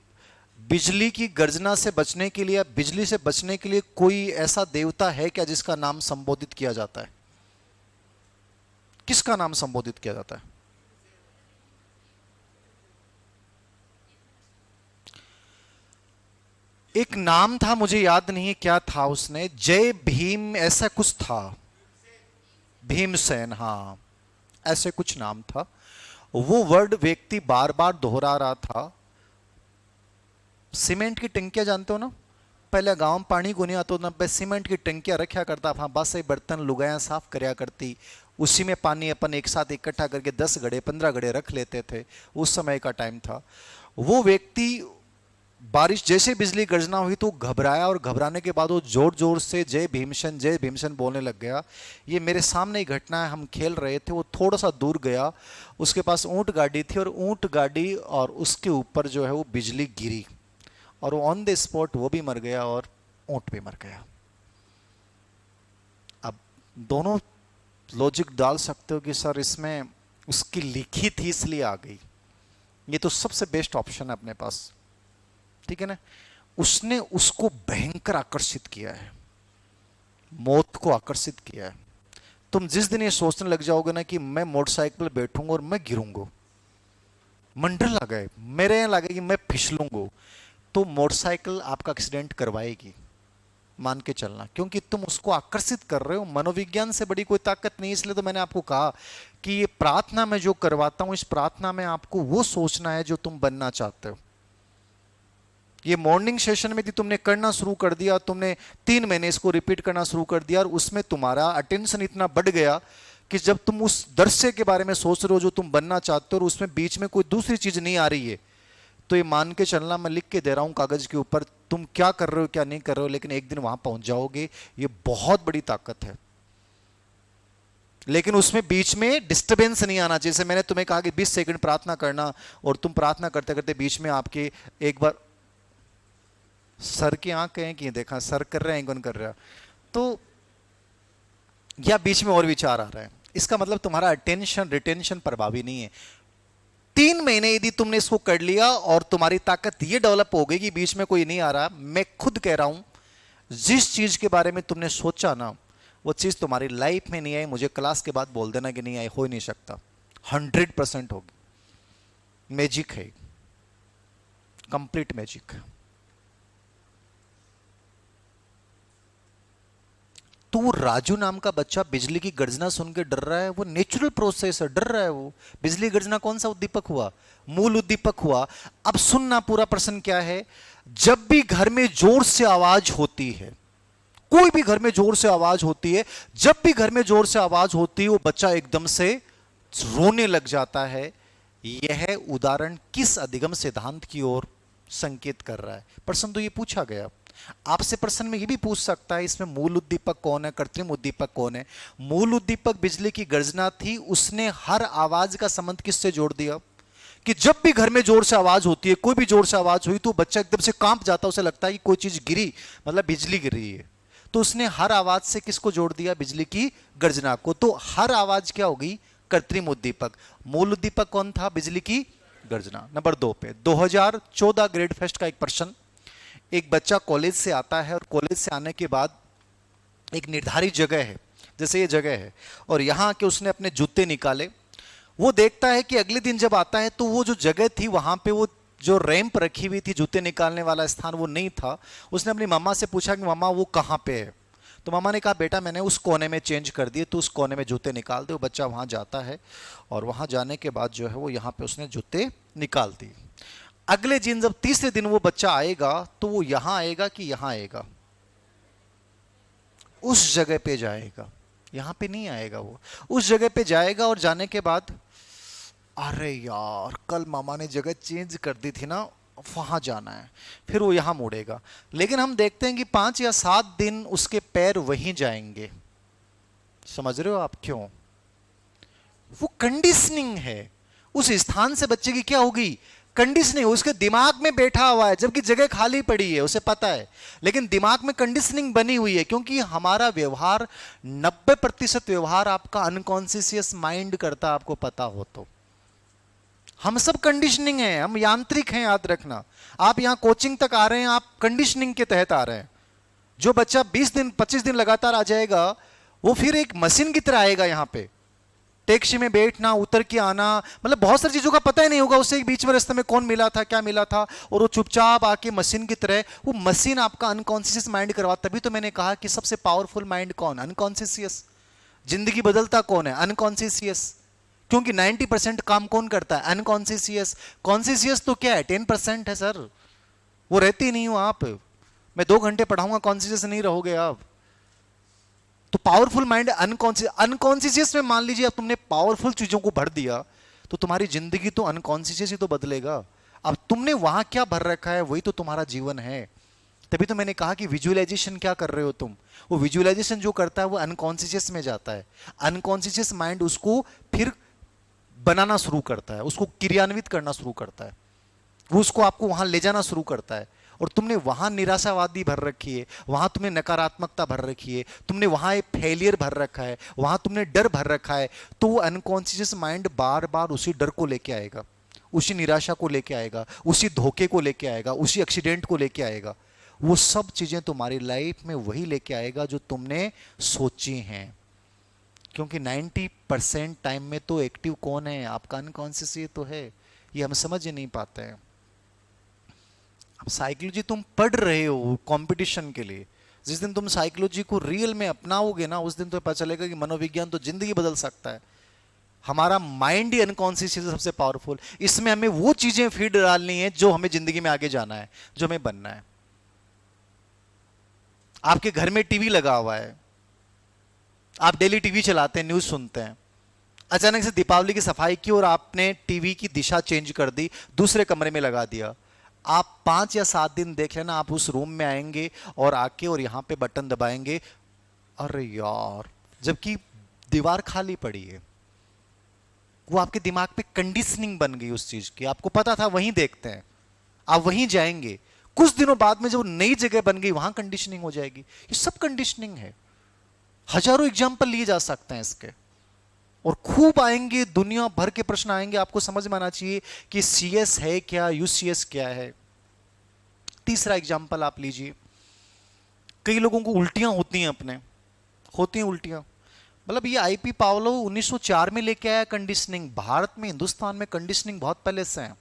बिजली की गर्जना से बचने के लिए, बिजली से बचने के लिए कोई ऐसा देवता है क्या जिसका नाम संबोधित किया जाता है? किसका नाम संबोधित किया जाता है? एक नाम था, मुझे याद नहीं क्या था, उसने जय भीम ऐसा कुछ था, भीमसेन, हाँ ऐसे कुछ नाम था। वो वर्ड व्यक्ति बार बार दोहरा रहा था। सीमेंट की टंकियां जानते हो ना, पहले गांव में पानी को नहीं आता तो सीमेंट की टंकियां रखा करता, हाँ बस से बर्तन लुगायां साफ करया करती, उसी में पानी अपन एक साथ इकट्ठा करके 10 घड़े 15 घड़े रख लेते थे। उस समय का टाइम था। वो व्यक्ति बारिश जैसे बिजली गर्जना हुई तो घबराया, और घबराने के बाद वो जोर जोर से जय भीमसेन बोलने लग गया। ये मेरे सामने ही घटना है, हम खेल रहे थे, वो थोड़ा सा दूर गया, उसके पास ऊंट गाड़ी थी, और ऊंट गाड़ी और उसके ऊपर जो है वो बिजली गिरी, और वो ऑन द स्पॉट वो भी मर गया और ऊंट भी मर गया। अब दोनों लॉजिक डाल सकते हो कि सर इसमें उसकी लिखी थी इसलिए आ गई, ये तो सबसे बेस्ट ऑप्शन है अपने पास, ठीक है ना। उसने उसको भयंकर आकर्षित किया है, मौत को आकर्षित किया है। तुम जिस दिन ये सोचने लग जाओगे ना कि मैं मोटरसाइकिल पर बैठूंगा और मैं गिरूंगा, मन डर लगा, मेरे यहां लगा कि मैं फिसलूंगा, तो मोटरसाइकिल आपका एक्सीडेंट करवाएगी, मान के चलना, क्योंकि तुम उसको आकर्षित कर रहे हो। मनोविज्ञान से बड़ी कोई ताकत नहीं। इसलिए तो मैंने आपको कहा कि ये प्रार्थना में जो करवाता हूं, इस प्रार्थना में आपको वो सोचना है जो तुम बनना चाहते हो। ये मॉर्निंग सेशन में भी तुमने करना शुरू कर दिया, तुमने 3 महीने इसको रिपीट करना शुरू कर दिया, और उसमें तुम्हारा अटेंशन इतना बढ़ गया कि जब तुम उस दृश्य के बारे में सोच रहे हो जो तुम बनना चाहते हो, और उसमें बीच में कोई दूसरी चीज नहीं आ रही है, तो ये मान के चलना, मैं लिख के दे रहा हूं कागज के ऊपर, तुम क्या कर रहे हो क्या नहीं कर रहे हो, लेकिन एक दिन वहां पहुंच जाओगे। ये बहुत बड़ी ताकत है। लेकिन उसमें बीच में डिस्टरबेंस नहीं आना। जैसे मैंने तुम्हें कहा कि 20 सेकंड प्रार्थना करना, और तुम प्रार्थना करते करते बीच में आपके एक बार सर की आंख है कि देखा सर कर रहे हैं, कौन कर रहा, तो या बीच में और विचार आ रहा है, इसका मतलब तुम्हारा अटेंशन रिटेंशन प्रभावी नहीं है। 3 महीने यदि तुमने इसको कर लिया और तुम्हारी ताकत ये डेवलप हो गई कि बीच में कोई नहीं आ रहा, मैं खुद कह रहा हूं, जिस चीज के बारे में तुमने सोचा ना, वो चीज तुम्हारी लाइफ में नहीं आई, मुझे क्लास के बाद बोल देना कि नहीं आई, हो ही नहीं सकता, 100% होगी। मैजिक है, कंप्लीट मैजिक। तो वो राजू नाम का बच्चा बिजली की गर्जना सुन के डर रहा है, वो नेचुरल प्रोसेस है, डर रहा है वो। बिजली गर्जना कौन सा उद्दीपक हुआ? मूल उद्दीपक हुआ। अब सुनना, पूरा प्रश्न क्या है, जब भी घर में जोर से आवाज होती है, कोई भी घर में जोर से आवाज होती है, जब भी घर में जोर से आवाज होती है वो बच्चा एकदम से रोने लग जाता है। यह उदाहरण किस अधिगम सिद्धांत की ओर संकेत कर रहा है? प्रश्न तो ये पूछा गया। आपसे प्रश्न में ये भी पूछ सकता है इसमें मूल उद्दीपक कौन है, कृत्रिम उद्दीपक कौन है? मूल उद्दीपक बिजली की गर्जना थी, उसने हर आवाज का संबंध किससे जोड़ दिया कि जब भी घर में जोर से आवाज होती है, कोई भी जोर से आवाज हुई तो बच्चा एकदम से कांप जाता है, उसे लगता है कि कोई चीज गिरी, मतलब बिजली गिर रही है। तो उसने हर आवाज से किसको जोड़ दिया? बिजली की गर्जना को। तो हर आवाज क्या होगी? कृत्रिम उद्दीपक। मूल उद्दीपक कौन था? बिजली की गर्जना। नंबर 2 पे 2014 ग्रेड फेस्ट का एक प्रश्न। एक बच्चा कॉलेज से आता है और कॉलेज से आने के बाद एक निर्धारित जगह है, जैसे ये जगह है, और यहां के उसने अपने जूते निकाले। वो देखता है कि अगले दिन जब आता है तो वो जो जगह थी वहां पे वो जो रैंप रखी हुई थी, जूते निकालने वाला स्थान, वो नहीं था। उसने अपनी मम्मा से पूछा कि मम्मा वो कहाँ पे है? तो मम्मा ने कहा बेटा मैंने उस कोने में चेंज कर दिए, तो उस कोने में जूते निकाल दे। वो बच्चा वहां जाता है और वहां जाने के बाद जो है वो यहाँ पे उसने जूते निकाल दिए। अगले दिन जब तीसरे दिन वो बच्चा आएगा तो वो यहां आएगा कि यहां आएगा? उस जगह पे जाएगा, यहां पे नहीं आएगा। वो उस जगह पे जाएगा और जाने के बाद अरे यार कल मामा ने जगह चेंज कर दी थी ना, वहां जाना है, फिर वो यहां मुड़ेगा। लेकिन हम देखते हैं कि 5 या 7 दिन उसके पैर वहीं जाएंगे। समझ रहे हो आप क्यों? वो कंडीशनिंग है। उस स्थान से बच्चे की क्या होगी? कंडीशनिंग। उसके दिमाग में बैठा हुआ है, जबकि जगह खाली पड़ी है, उसे पता है, लेकिन दिमाग में कंडीशनिंग बनी हुई है। क्योंकि हमारा व्यवहार 90% व्यवहार आपका अनकॉन्शियस माइंड करता, आपको पता हो तो। हम सब कंडीशनिंग है, हम यांत्रिक हैं, याद रखना। आप यहां कोचिंग तक आ रहे हैं, आप कंडीशनिंग के तहत आ रहे हैं। जो बच्चा 20 दिन 25 दिन लगातार आ जाएगा वो फिर एक मशीन की तरह आएगा। यहां पे टैक्सी में बैठना, उतर के आना, मतलब बहुत सारी चीजों का पता ही नहीं होगा उसे, बीच में रास्ते में कौन मिला था, क्या मिला था, और वो चुपचाप आके मशीन की तरह, वो मशीन आपका अनकॉन्शियस माइंड करवा। तभी तो मैंने कहा कि सबसे पावरफुल माइंड कौन? अनकॉन्शियस। जिंदगी बदलता कौन है? अनकॉन्शियस। क्योंकि 90% काम कौन करता है? अनकॉन्शियस। कॉन्शियस तो क्या है? 10% है सर, वो रहती नहीं हो आप। मैं 2 घंटे पढ़ाऊंगा, कॉन्शियस नहीं रहोगे आप। तो पावरफुल माइंड अनकॉन्शियस। अनकॉन्शियस में मान लीजिए अब तुमने पावरफुल चीजों को भर दिया तो तुम्हारी जिंदगी तो अनकॉन्शियस ही तो बदलेगा। अब तुमने वहां क्या भर रखा है वही तो तुम्हारा जीवन है। तभी तो मैंने कहा कि विजुअलाइजेशन क्या कर रहे हो तुम? वो विजुअलाइजेशन जो करता है वो अनकॉन्शियस में जाता है। अनकॉन्शियस माइंड उसको फिर बनाना शुरू करता है, उसको क्रियान्वित करना शुरू करता है, वो उसको आपको वहां ले जाना शुरू करता है। और तुमने वहां निराशावादी भर रखी है, वहां तुमने नकारात्मकता भर रखी है, तुमने वहां एक फेलियर भर रखा है, वहां तुमने डर भर रखा है। तो वो अनकॉन्शियस माइंड बार बार उसी डर को लेके आएगा, उसी निराशा को लेके आएगा, उसी धोखे को लेके आएगा, उसी एक्सीडेंट को लेके आएगा। वो सब चीजें तुम्हारी लाइफ में वही लेके आएगा जो तुमने सोची हैं। क्योंकि 90% टाइम में तो एक्टिव कौन है? आपका अनकॉन्शियस ही तो है। ये हम समझ ही नहीं पाते हैं। अब साइकोलॉजी तुम पढ़ रहे हो कंपटीशन के लिए, जिस दिन तुम साइकोलॉजी को रियल में अपनाओगे ना, उस दिन तो पता चलेगा कि मनोविज्ञान तो जिंदगी बदल सकता है। हमारा माइंड ही अनकॉन्शियस है सबसे पावरफुल। इसमें हमें वो चीजें फीड डालनी है जो हमें जिंदगी में आगे जाना है, जो हमें बनना है। आपके घर में टीवी लगा हुआ है, आप डेली टीवी चलाते हैं, न्यूज सुनते हैं। अचानक से दीपावली की सफाई की और आपने टीवी की दिशा चेंज कर दी, दूसरे कमरे में लगा दिया। आप 5 या 7 दिन देख लेना, आप उस रूम में आएंगे और आके और यहां पे बटन दबाएंगे, अरे यार, जबकि दीवार खाली पड़ी है। वो आपके दिमाग पे कंडीशनिंग बन गई उस चीज की, आपको पता था वहीं देखते हैं, आप वहीं जाएंगे। कुछ दिनों बाद में जब नई जगह बन गई वहां कंडीशनिंग हो जाएगी। ये सब कंडीशनिंग है। हजारों एग्जाम्पल लिए जा सकते हैं इसके, और खूब आएंगे, दुनिया भर के प्रश्न आएंगे। आपको समझ में आना चाहिए कि सीएस है क्या, यूसीएस क्या है। तीसरा एग्जाम्पल आप लीजिए, कई लोगों को उल्टियां होती हैं, अपने होती हैं उल्टियां। मतलब ये आईपी पावलो 1904 में लेके आया कंडीशनिंग। भारत में, हिंदुस्तान में कंडीशनिंग बहुत पहले से है,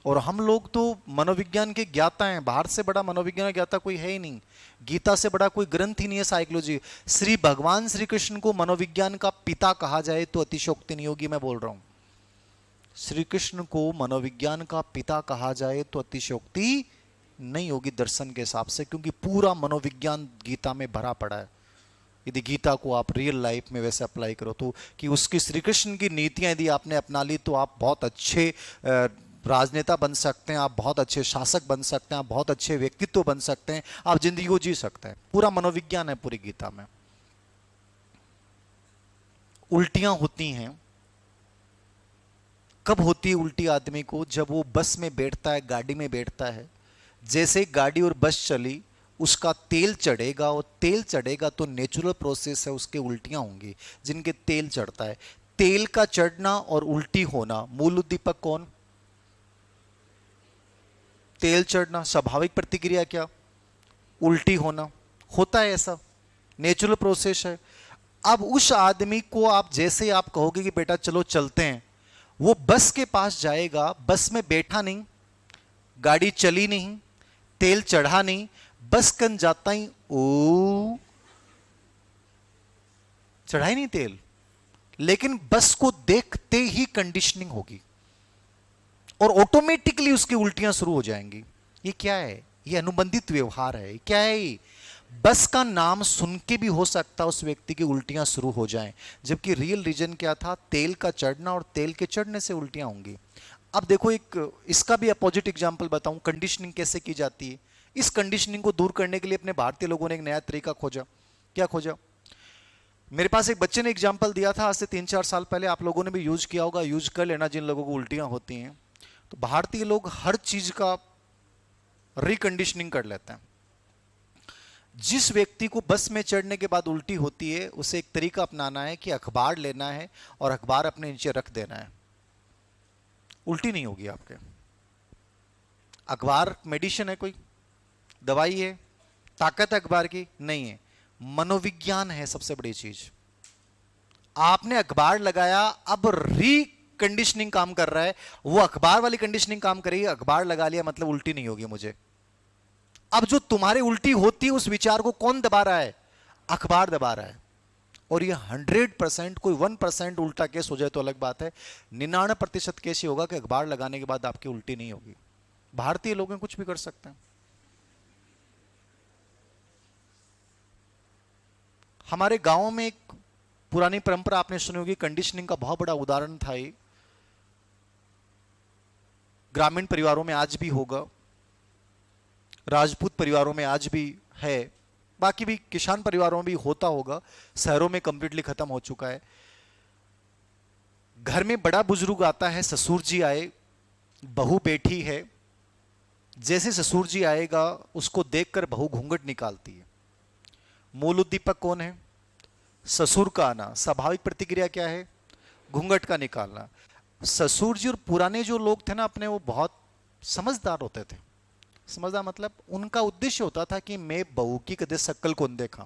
और हम लोग तो मनोविज्ञान के ज्ञाता हैं। भारत से बड़ा मनोविज्ञान ज्ञाता कोई है ही नहीं, गीता से बड़ा कोई ग्रंथ ही नहीं है साइकोलॉजी। श्री भगवान श्री कृष्ण को मनोविज्ञान का पिता कहा जाए तो अतिशयोक्ति नहीं होगी। मैं बोल रहा हूं, श्री कृष्ण को मनोविज्ञान का पिता कहा जाए तो अतिशयोक्ति नहीं होगी दर्शन के हिसाब से, क्योंकि पूरा मनोविज्ञान गीता में भरा पड़ा है। यदि गीता को आप रियल लाइफ में वैसे अप्लाई करो तो, कि उसकी श्री कृष्ण की नीतियां यदि आपने अपना ली तो आप बहुत अच्छे राजनेता बन सकते हैं, आप बहुत अच्छे शासक बन सकते हैं, आप बहुत अच्छे व्यक्तित्व बन सकते हैं, आप जिंदगी को जी सकते हैं। पूरा मनोविज्ञान है पूरी गीता में। उल्टियां होती हैं, कब होती है उल्टी आदमी को? जब वो बस में बैठता है, गाड़ी में बैठता है, जैसे गाड़ी और बस चली उसका तेल चढ़ेगा, और तेल चढ़ेगा तो नेचुरल प्रोसेस है, उसके उल्टियां होंगी जिनके तेल चढ़ता है। तेल का चढ़ना और उल्टी होना, मूल उद्दीपक कौन? तेल चढ़ना। स्वाभाविक प्रतिक्रिया क्या? उल्टी होना। होता है ऐसा, नेचुरल प्रोसेस है। अब उस आदमी को आप जैसे आप कहोगे कि बेटा चलो चलते हैं, वो बस के पास जाएगा, बस में बैठा नहीं, गाड़ी चली नहीं, तेल चढ़ा नहीं, बस कन जाता ही ओ चढ़ा ही नहीं तेल, लेकिन बस को देखते ही कंडीशनिंग होगी और ऑटोमेटिकली उसकी उल्टियां शुरू हो जाएंगी। ये क्या है? ये अनुबंधित व्यवहार है। क्या है ये? बस का नाम सुन के भी हो सकता है उस व्यक्ति की उल्टियां शुरू हो जाएं, जबकि रियल रीजन क्या था? तेल का चढ़ना, और तेल के चढ़ने से उल्टियां होंगी। अब देखो एक इसका भी अपोजिट एग्जांपल बताऊं, कंडीशनिंग कैसे की जाती है। इस कंडीशनिंग को दूर करने के लिए अपने भारतीय लोगों ने एक नया तरीका खोजा। क्या खोजा? मेरे पास एक बच्चे ने एग्जाम्पल दिया था आज से 3-4 साल पहले, आप लोगों ने भी यूज किया होगा, यूज कर लेना जिन लोगों को उल्टियां होती हैं। तो भारतीय लोग हर चीज का रिकंडीशनिंग कर लेते हैं। जिस व्यक्ति को बस में चढ़ने के बाद उल्टी होती है, उसे एक तरीका अपनाना है कि अखबार लेना है और अखबार अपने नीचे रख देना है, उल्टी नहीं होगी आपके। अखबार मेडिसिन है, कोई दवाई है, ताकत है अखबार की? नहीं है। मनोविज्ञान है सबसे बड़ी चीज। आपने अखबार लगाया, अब कंडीशनिंग काम कर रहा है, वो अखबार वाली कंडीशनिंग काम करेगी। अखबार लगा लिया मतलब उल्टी नहीं होगी मुझे। अब जो तुम्हारी उल्टी होती है उस विचार को कौन दबा रहा है? अखबार दबा रहा है। और ये 100%, कोई 1% उल्टा केस हो जाए तो अलग बात है, 99% केस ही होगा कि अखबार लगाने के बाद आपकी उल्टी नहीं होगी। भारतीय लोग कुछ भी कर सकते हैं। हमारे गांव में एक पुरानी परंपरा आपने सुनी होगी, कंडीशनिंग का बहुत बड़ा उदाहरण था ये। ग्रामीण परिवारों में आज भी होगा, राजपूत परिवारों में आज भी है, बाकी भी किसान परिवारों में भी होता होगा, शहरों में कंप्लीटली खत्म हो चुका है। घर में बड़ा बुजुर्ग आता है, ससुर जी आए, बहू बैठी है, जैसे ससुर जी आएगा उसको देखकर बहू घूंघट निकालती है। मूल उद्दीपक कौन है? ससुर का आना। स्वाभाविक प्रतिक्रिया क्या है? घूंघट का निकालना। ससुर जी और पुराने जो लोग थे ना अपने, वो बहुत समझदार होते थे। समझदार मतलब उनका उद्देश्य होता था कि मैं बहू की कदे शक्ल कौन देखा,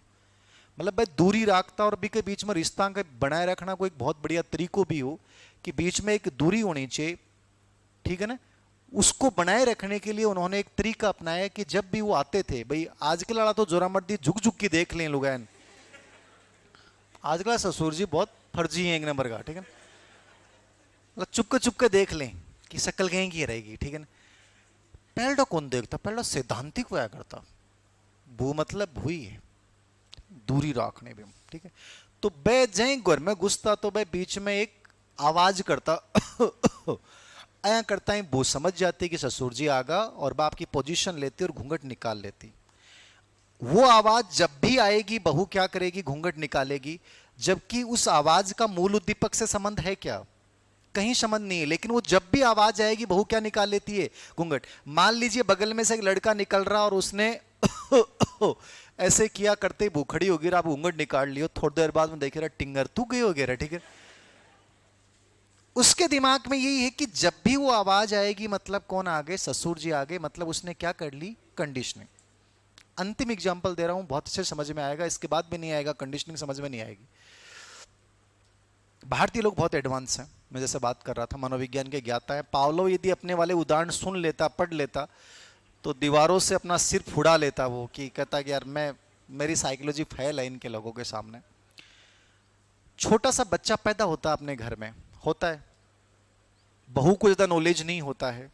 मतलब भाई दूरी रखता, और भी के बीच में रिश्ता के बनाए रखना कोई एक बहुत बढ़िया तरीको भी हो कि बीच में एक दूरी होनी चाहिए, ठीक है ना। उसको बनाए रखने के लिए उन्होंने एक तरीका अपनाया कि जब भी वो आते थे, भाई आजकल वाला तो जोरा मर्दी झुक झुक के देख लें लोग, आजकल ससुर जी बहुत फर्जी है एक नंबर का, ठीक है ना, चुप के देख लें कि शक्ल कहीं की रहेगी, ठीक है ना। पहला कौन देखता? पहला सिद्धांतिक हुआ करता, वो मतलब हुई है दूरी रखने में, ठीक है। तो बै जय घर में घुसता तो भाई बीच में एक आवाज करता ऐ करता है, वो समझ जाती कि ससुर जी आ गया और बाप की पोजीशन लेती और घूंघट निकाल लेती। वो आवाज जब भी आएगी बहू क्या करेगी? घूंघट निकालेगी, जबकि उस आवाज का मूल उद्दीपक से संबंध है क्या? कहीं संबंध नहीं है, लेकिन वो जब भी आवाज आएगी बहू क्या निकाल लेती है? घूंघट। मान लीजिए बगल में से एक लड़का निकल रहा और उसने ऐसे किया, करते ही खड़ी होगी, आप घूंघट निकाल लियो, थोड़ी देर बाद में देखे रहा टिंगर तू गई हो गया, ठीक है। उसके दिमाग में यही है कि जब भी वो आवाज आएगी मतलब कौन आ गए? ससुर जी आ गए, मतलब उसने क्या कर ली? कंडीशनिंग। अंतिम एग्जांपल दे रहा हूं, बहुत अच्छे समझ में आएगा, इसके बाद भी नहीं आएगा, कंडीशनिंग समझ में नहीं आएगी। भारतीय लोग बहुत एडवांस हैं, मैं जैसे बात कर रहा था, मनोविज्ञान के ज्ञाता है। पावलो यदि अपने वाले उदाहरण सुन लेता, पढ़ लेता, तो दीवारों से अपना सिर फुड़ा लेता वो, कि कहता कि यार मेरी साइकोलॉजी फेल है इनके लोगों के सामने। छोटा सा बच्चा पैदा होता है अपने घर में, होता है, बहू को ज्यादा नॉलेज नहीं होता है,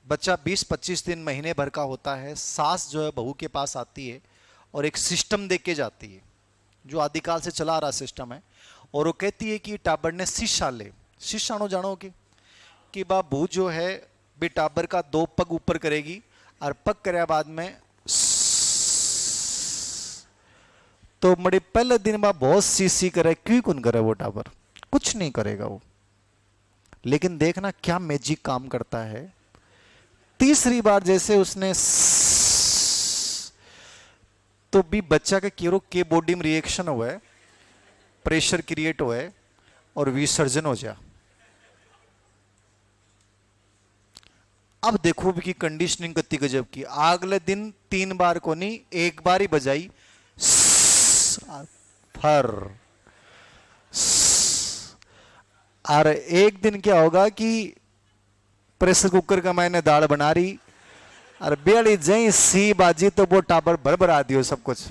बच्चा 20-25 दिन महीने भर का होता है, सास जो है बहू के पास आती है और एक सिस्टम दे के जाती है जो आदिकाल से चला आ रहा सिस्टम है, और वो कहती है कि टाबर ने शीशा ले, शीशाणो जानो कि बाबू जो है बे टाबर का 2 पग ऊपर करेगी और पग करे बाद में तो मड़ी पहले दिन बाद बहुत सी करे, क्यों कौन करे वो टाबर, कुछ नहीं करेगा वो। लेकिन देखना क्या मैजिक काम करता है, तीसरी बार जैसे उसने तो भी बच्चा के केरो के बॉडी में रिएक्शन हुआ है, प्रेशर क्रिएट हुआ है और विसर्जन हो जा। अब देखो भी की कंडीशनिंग कितनी गजब की, अगले दिन 3 बार को नहीं, 1 बार ही बजाई फर। और एक दिन क्या होगा कि प्रेशर कुकर का मैंने दाल बना रही और बेड़ी जई सी बाजी तो वो टाबर बरबरा दियो सब कुछ।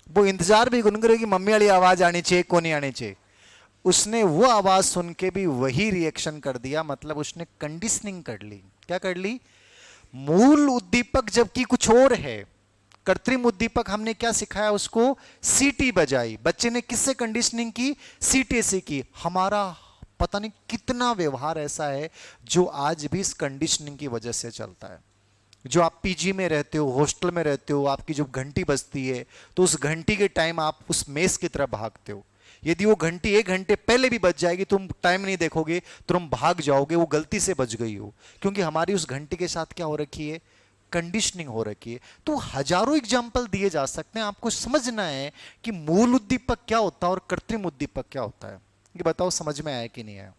वो इंतजार भी कौन करे कि मम्मी वाली आवाज आनी चाहिए, कौन नहीं आनी चाहिए। उसने वो आवाज सुन के भी वही रिएक्शन कर दिया, मतलब उसने कंडीशनिंग कर ली। क्या कर ली? मूल उद्दीपक जबकि कुछ और है, कृत्रिम उद्दीपक हमने क्या सिखाया उसको, सीटी बजाई। बच्चे ने किससे कंडीशनिंग की? सीटी से की। हमारा पता नहीं कितना व्यवहार ऐसा है जो आज भी इस कंडीशनिंग की वजह से चलता है। जो आप पीजी में रहते हो, हॉस्टल में रहते हो, आपकी जो घंटी बजती है तो उस घंटी के टाइम आप उस मेस की तरफ भागते हो। यदि वो घंटी 1 घंटे पहले भी बज जाएगी, तुम टाइम नहीं देखोगे, तुम भाग जाओगे, वो गलती से बज गई हो, क्योंकि हमारी उस घंटी के साथ क्या हो रखी है, कंडीशनिंग हो रखी है। तो हजारों एग्जाम्पल दिए जा सकते हैं, आपको समझना है कि मूल उद्दीपक क्या होता है और कृत्रिम उद्दीपक क्या होता है। ये बताओ समझ में आया कि नहीं आया?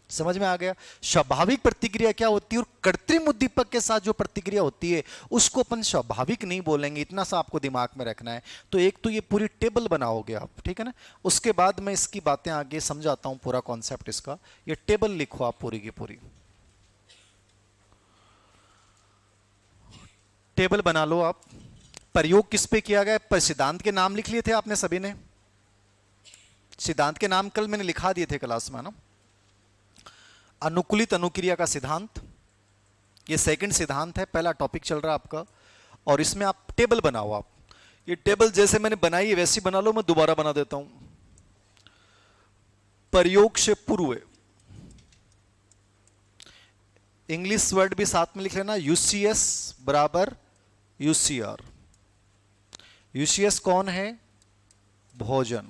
समझ में आ गया? स्वाभाविक प्रतिक्रिया क्या होती है और कृत्रिम उद्दीपक के साथ जो प्रतिक्रिया होती है उसको अपन स्वाभाविक नहीं बोलेंगे, इतना सा आपको दिमाग में रखना है। तो एक तो ये पूरी टेबल बनाओगे आप, ठीक है ना, उसके बाद मैं इसकी बातें आगे समझाता हूं, पूरा कॉन्सेप्ट इसका। ये टेबल लिखो आप पूरी की पूरी, टेबल बना लो आप। प्रयोग किस पे किया गया? सिद्धांत के नाम लिख लिए थे आपने सभी ने, सिद्धांत के नाम कल मैंने लिखा दिए थे क्लास में ना। अनुकूलित अनुक्रिया का सिद्धांत, ये सेकंड सिद्धांत है, पहला टॉपिक चल रहा है आपका। और इसमें आप टेबल बनाओ। आप ये टेबल जैसे मैंने बनाई है वैसी बना लो, मैं दोबारा बना देता हूं। प्रयोग से पूर्व, इंग्लिश वर्ड भी साथ में लिख लेना, यूसीएस बराबर यूसीआर। यूसीएस कौन है? भोजन।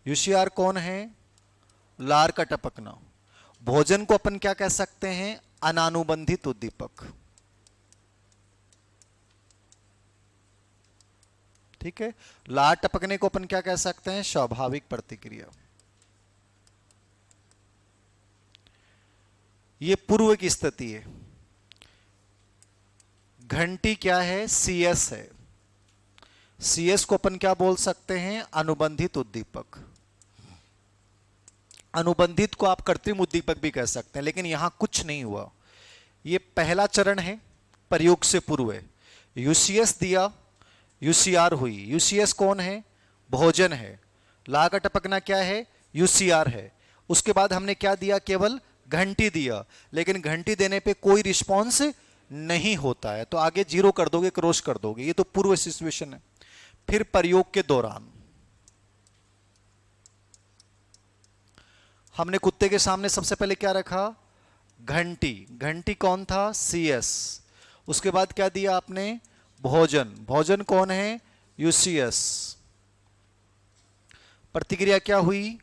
यूसीआर कौन है? लार का टपकना। भोजन को अपन क्या कह सकते हैं? अनानुबंधित उद्दीपक। ठीक है। लार टपकने को अपन क्या कह सकते हैं? स्वाभाविक प्रतिक्रिया। ये पूर्व की स्थिति है। घंटी क्या है? सीएस है। सीएस को अपन क्या बोल सकते हैं? अनुबंधित उद्दीपक। अनुबंधित को आप कृत्रिम उद्दीपक भी कह सकते हैं, लेकिन यहां कुछ नहीं हुआ। ये पहला चरण है, प्रयोग से पूर्व है। यूसीएस दिया, यूसीआर हुई। यूसीएस कौन है? भोजन है। ला का टपकना क्या है? यूसीआर है। उसके बाद हमने क्या दिया? केवल घंटी दिया, लेकिन घंटी देने पे कोई रिस्पॉन्स नहीं होता है, तो आगे 0 कर दोगे, क्रॉस कर दोगे। ये तो पूर्व सिचुएशन है। फिर प्रयोग के दौरान हमने कुत्ते के सामने सबसे पहले क्या रखा? घंटी। घंटी कौन था? सीएस। उसके बाद क्या दिया आपने? भोजन। भोजन कौन है? यूसीएस। प्रतिक्रिया क्या हुई?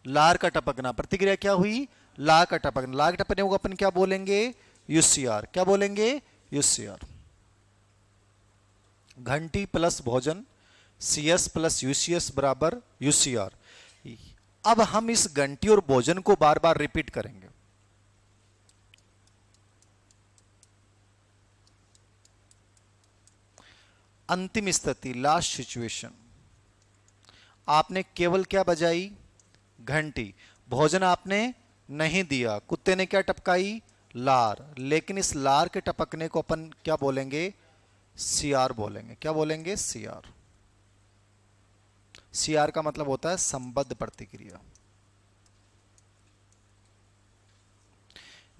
लार का टपकना। प्रतिक्रिया क्या हुई? लार का टपकना। लार का टपकने को अपन क्या बोलेंगे? यूसीआर। क्या बोलेंगे? यूसीआर। घंटी प्लस भोजन, सीएस प्लस यूसीएस बराबर यूसीआर। अब हम इस घंटी और भोजन को बार बार रिपीट करेंगे। अंतिम स्थिति, लास्ट सिचुएशन, आपने केवल क्या बजाई? घंटी। भोजन आपने नहीं दिया, कुत्ते ने क्या टपकाई? लार। लेकिन इस लार के टपकने को अपन क्या बोलेंगे? सीआर बोलेंगे। क्या बोलेंगे? सीआर। सीआर का मतलब होता है संबद्ध प्रतिक्रिया।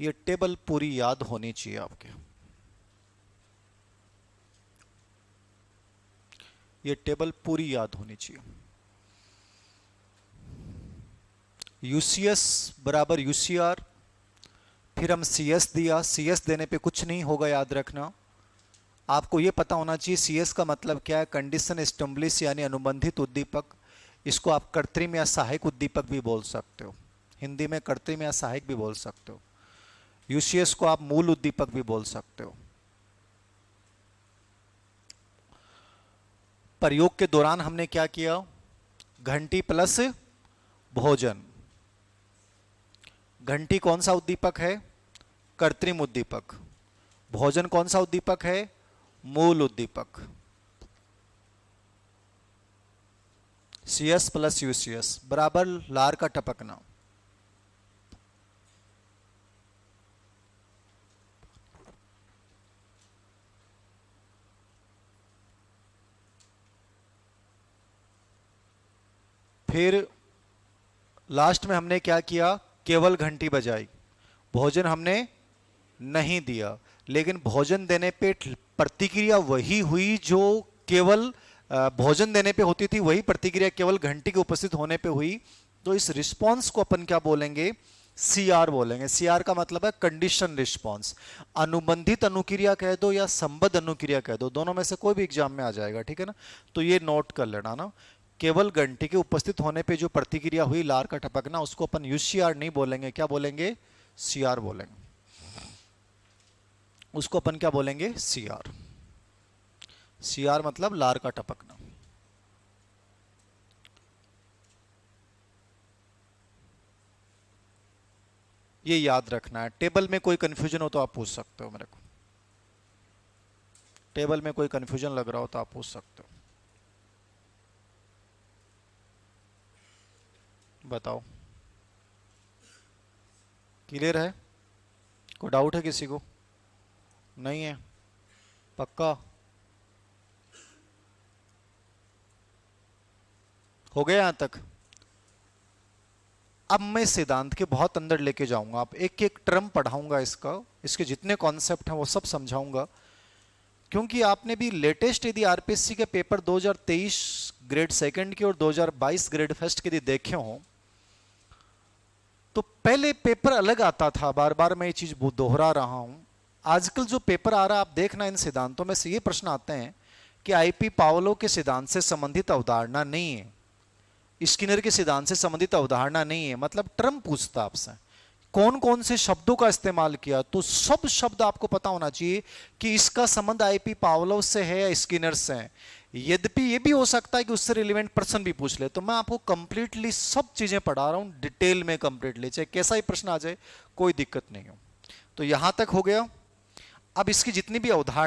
ये टेबल पूरी याद होनी चाहिए आपके। ये टेबल पूरी याद होनी चाहिए। यूसीएस बराबर यूसीआर, फिर हम सीएस दिया, सीएस देने पे कुछ नहीं होगा, याद रखना। आपको ये पता होना चाहिए सीएस का मतलब क्या है। कंडीशन स्टिमुलस यानी अनुबंधित उद्दीपक, इसको आप कृत्रिम या सहायक उद्दीपक भी बोल सकते हो, हिंदी में कृत्रिम या सहायक भी बोल सकते हो। यूसीएस को आप मूल उद्दीपक भी बोल सकते हो। प्रयोग के दौरान हमने क्या किया, घंटी प्लस भोजन। घंटी कौन सा उद्दीपक है, कृत्रिम उद्दीपक। भोजन कौन सा उद्दीपक है, मूल उद्दीपक। सीएस प्लस यूसीएस बराबर लार का टपकना। फिर लास्ट में हमने क्या किया, केवल घंटी बजाई, भोजन हमने नहीं दिया। लेकिन भोजन देने पे प्रतिक्रिया वही हुई जो केवल भोजन देने पे होती थी, वही प्रतिक्रिया केवल घंटी के उपस्थित होने पे हुई। तो इस रिस्पांस को अपन क्या बोलेंगे, सीआर बोलेंगे। सीआर का मतलब है कंडीशन रिस्पांस। अनुबंधित अनुक्रिया कह दो या संबद्ध अनुक्रिया कह दो, दोनों में से कोई भी एग्जाम में आ जाएगा, ठीक है ना। तो ये नोट कर लेना ना, केवल घंटी के उपस्थित होने पे जो प्रतिक्रिया हुई लार का टपकना, उसको अपन यूसीआर नहीं बोलेंगे, क्या बोलेंगे, सीआर बोलेंगे। उसको अपन क्या बोलेंगे, सीआर। सीआर मतलब लार का टपकना। ये याद रखना है। टेबल में कोई कंफ्यूजन हो तो आप पूछ सकते हो मेरे को, टेबल में कोई कंफ्यूजन लग रहा हो तो आप पूछ सकते हो। बताओ, क्लियर है, कोई डाउट है किसी को, नहीं है, पक्का हो गया यहां तक। अब मैं सिद्धांत के बहुत अंदर लेके जाऊंगा, आप एक एक टर्म पढ़ाऊंगा इसका, इसके जितने कॉन्सेप्ट हैं वो सब समझाऊंगा। क्योंकि आपने भी लेटेस्ट यदि आरपीएससी के पेपर 2023 ग्रेड सेकंड के और 2022 ग्रेड फर्स्ट के यदि देखे हों, तो पहले पेपर अलग आता था, बार बार मैं ये चीज दोहरा रहा हूं। आजकल जो पेपर आ रहा है आप देखना, इन सिद्धांतों में से ये प्रश्न आते हैं कि आईपी पावलो के सिद्धांत से संबंधित अवधारणा नहीं है, स्किनर के सिद्धांत से संबंधित अवधारणा नहीं है। मतलब टर्म पूछता आपसे कौन कौन से शब्दों का इस्तेमाल किया, तो सब शब्द आपको पता होना चाहिए कि इसका संबंध आईपी पावलोव से है या स्किनर से है। यद्यपि ये भी हो सकता है कि उससे रिलेवेंट पर्सन भी पूछ ले, तो मैं आपको कंप्लीटली सब चीजें पढ़ा रहा हूं डिटेल में, कंप्लीटली, चाहे कैसा ही प्रश्न आ जाए कोई दिक्कत नहीं हो। तो यहां तक हो गया। अब इसकी जितनी भी अवधारणा